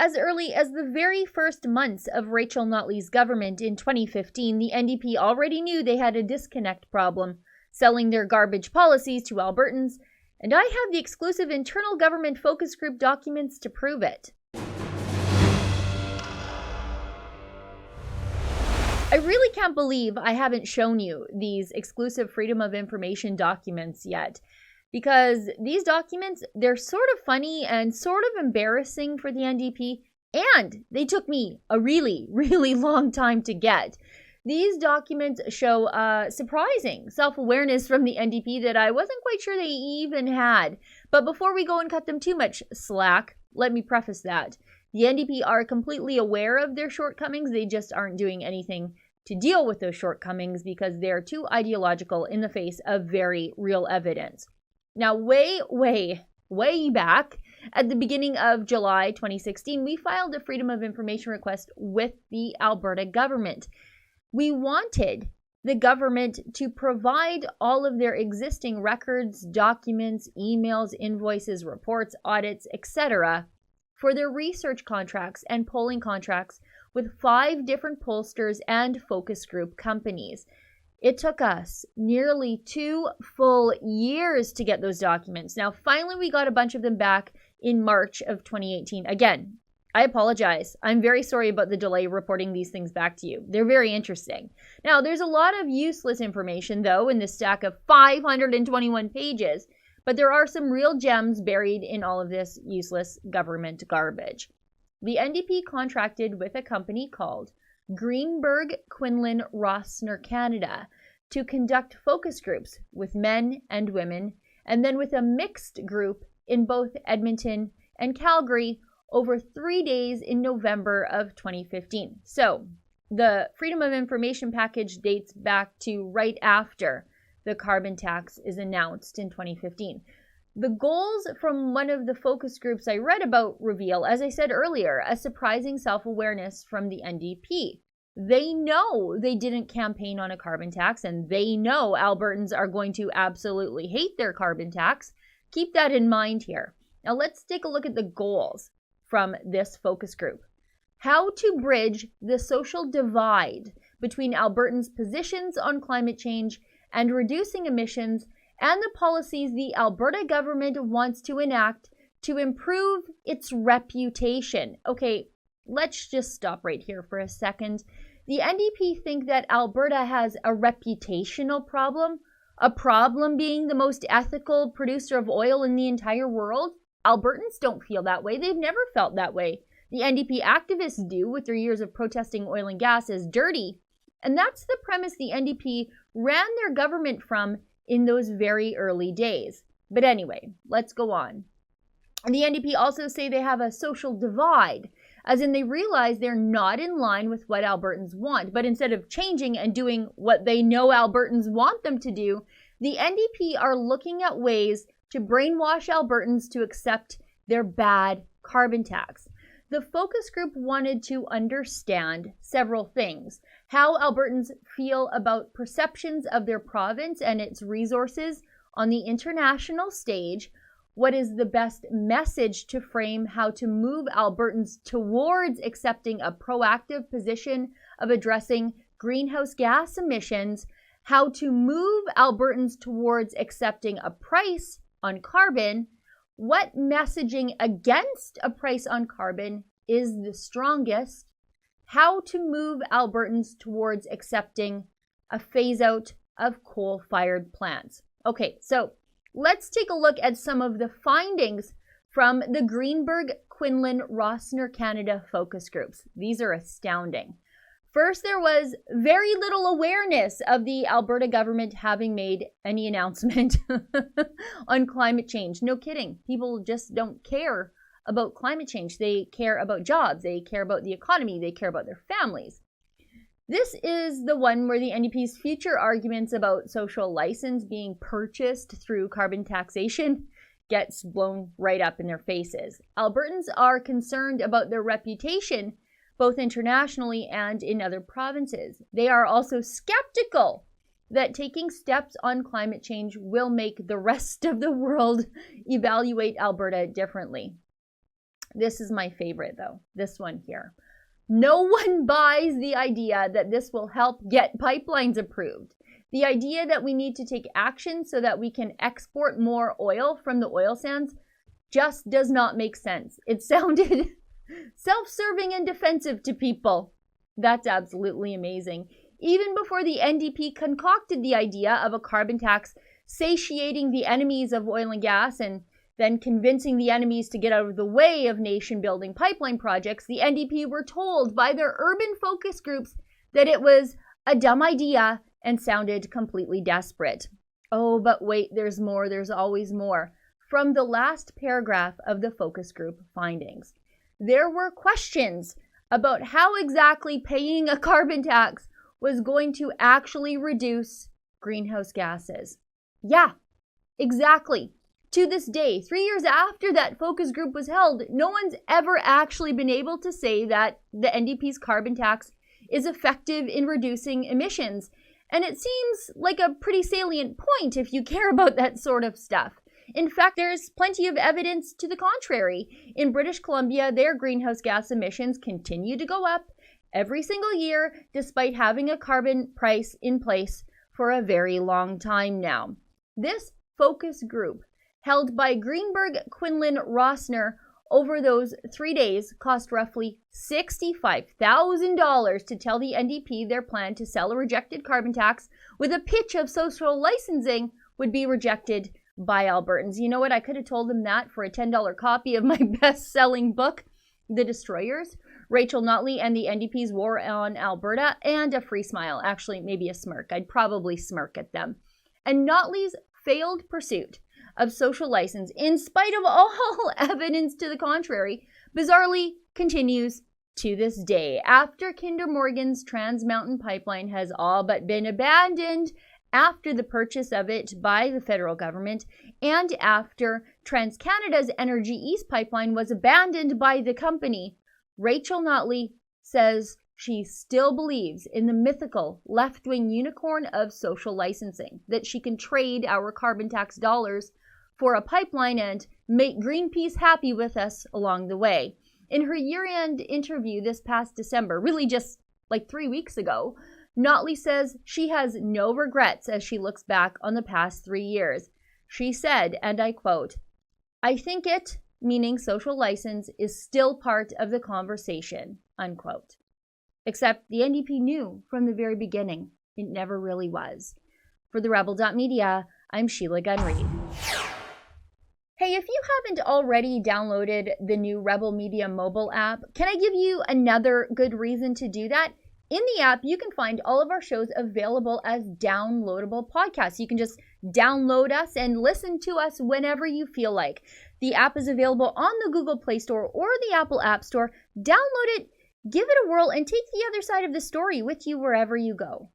As early as the very first months of Rachel Notley's government in 2015, the NDP already knew they had a disconnect problem, selling their garbage policies to Albertans, and I have the exclusive internal government focus group documents to prove it. I really can't believe I haven't shown you these exclusive Freedom of Information documents yet, because these documents, they're sort of funny and sort of embarrassing for the NDP, and they took me a really, really long time to get. These documents show surprising self-awareness from the NDP that I wasn't quite sure they even had. But before we go and cut them too much slack, let me preface that. The NDP are completely aware of their shortcomings. They just aren't doing anything to deal with those shortcomings because they're too ideological in the face of very real evidence. Now, way back at the beginning of July 2016, we filed a Freedom of Information request with the Alberta government. We wanted the government to provide all of their existing records, documents, emails, invoices, reports, audits, etc. for their research contracts and polling contracts with 5 different pollsters and focus group companies. It took us nearly 2 full years to get those documents. Now, finally, we got a bunch of them back in March of 2018. Again, I apologize. I'm very sorry about the delay reporting these things back to you. They're very interesting. Now, there's a lot of useless information, though, in this stack of 521 pages, but there are some real gems buried in all of this useless government garbage. The NDP contracted with a company called Greenberg Quinlan Rossner Canada to conduct focus groups with men and women, and then with a mixed group in both Edmonton and Calgary over 3 days in November of 2015. So the Freedom of Information package dates back to right after the carbon tax is announced in 2015. The goals from one of the focus groups I read about reveal, as I said earlier, a surprising self-awareness from the NDP. They know they didn't campaign on a carbon tax, and they know Albertans are going to absolutely hate their carbon tax. Keep that in mind here. Now let's take a look at the goals from this focus group. How to bridge the social divide between Albertans' positions on climate change and reducing emissions and the policies the Alberta government wants to enact to improve its reputation. Okay, let's just stop right here for a second. The NDP think that Alberta has a reputational problem, a problem being the most ethical producer of oil in the entire world. Albertans don't feel that way. They've never felt that way. The NDP activists do, with their years of protesting oil and gas as dirty. And that's the premise the NDP ran their government from in those very early days. But anyway, let's go on. The NDP also say they have a social divide, as in they realize they're not in line with what Albertans want. But instead of changing and doing what they know Albertans want them to do, the NDP are looking at ways to brainwash Albertans to accept their bad carbon tax. The focus group wanted to understand several things: how Albertans feel about perceptions of their province and its resources on the international stage, what is the best message to frame how to move Albertans towards accepting a proactive position of addressing greenhouse gas emissions, how to move Albertans towards accepting a price on carbon, what messaging against a price on carbon is the strongest, how to move Albertans towards accepting a phase out of coal-fired plants. Okay, so let's take a look at some of the findings from the Greenberg Quinlan Rossner Canada focus groups. These are astounding. First, there was very little awareness of the Alberta government having made any announcement on climate change. No kidding. People just don't care about climate change. They care about jobs. They care about the economy. They care about their families. This is the one where the NDP's future arguments about social license being purchased through carbon taxation gets blown right up in their faces. Albertans are concerned about their reputation both internationally and in other provinces. They are also skeptical that taking steps on climate change will make the rest of the world evaluate Alberta differently. This is my favorite, though. This one here. No one buys the idea that this will help get pipelines approved. The idea that we need to take action so that we can export more oil from the oil sands just does not make sense. It sounded self-serving and defensive to people. That's absolutely amazing. Even before the NDP concocted the idea of a carbon tax satiating the enemies of oil and gas and then convincing the enemies to get out of the way of nation-building pipeline projects, the NDP were told by their urban focus groups that it was a dumb idea and sounded completely desperate. Oh, but wait, there's more. There's always more. From the last paragraph of the focus group findings, there were questions about how exactly paying a carbon tax was going to actually reduce greenhouse gases. Yeah, exactly. To this day, 3 years after that focus group was held, no one's ever actually been able to say that the NDP's carbon tax is effective in reducing emissions. And it seems like a pretty salient point if you care about that sort of stuff. In fact, there's plenty of evidence to the contrary. In British Columbia, their greenhouse gas emissions continue to go up every single year, despite having a carbon price in place for a very long time now. This focus group, held by Greenberg, Quinlan, Rossner over those 3 days, cost roughly $65,000 to tell the NDP their plan to sell a rejected carbon tax with a pitch of social licensing would be rejected by Albertans. You know what? I could have told them that for a $10 copy of my best-selling book, The Destroyers, Rachel Notley and the NDP's War on Alberta, and a free smile. Actually, maybe a smirk. I'd probably smirk at them. And Notley's failed pursuit of social license, in spite of all evidence to the contrary, bizarrely continues to this day. After Kinder Morgan's Trans Mountain Pipeline has all but been abandoned after the purchase of it by the federal government, and after TransCanada's Energy East Pipeline was abandoned by the company, Rachel Notley says she still believes in the mythical left-wing unicorn of social licensing, that she can trade our carbon tax dollars for a pipeline and make Greenpeace happy with us along the way. In her year-end interview this past December, really just like 3 weeks ago, Notley says she has no regrets as she looks back on the past 3 years. She said, and I quote, "I think it," meaning social license, "is still part of the conversation," unquote. Except the NDP knew from the very beginning it never really was. For the Rebel.media, I'm Sheila Gunn Reid. Hey, if you haven't already downloaded the new Rebel Media mobile app, can I give you another good reason to do that? In the app, you can find all of our shows available as downloadable podcasts. You can just download us and listen to us whenever you feel like. The app is available on the Google Play Store or the Apple App Store. Download it, give it a whirl, and take the other side of the story with you wherever you go.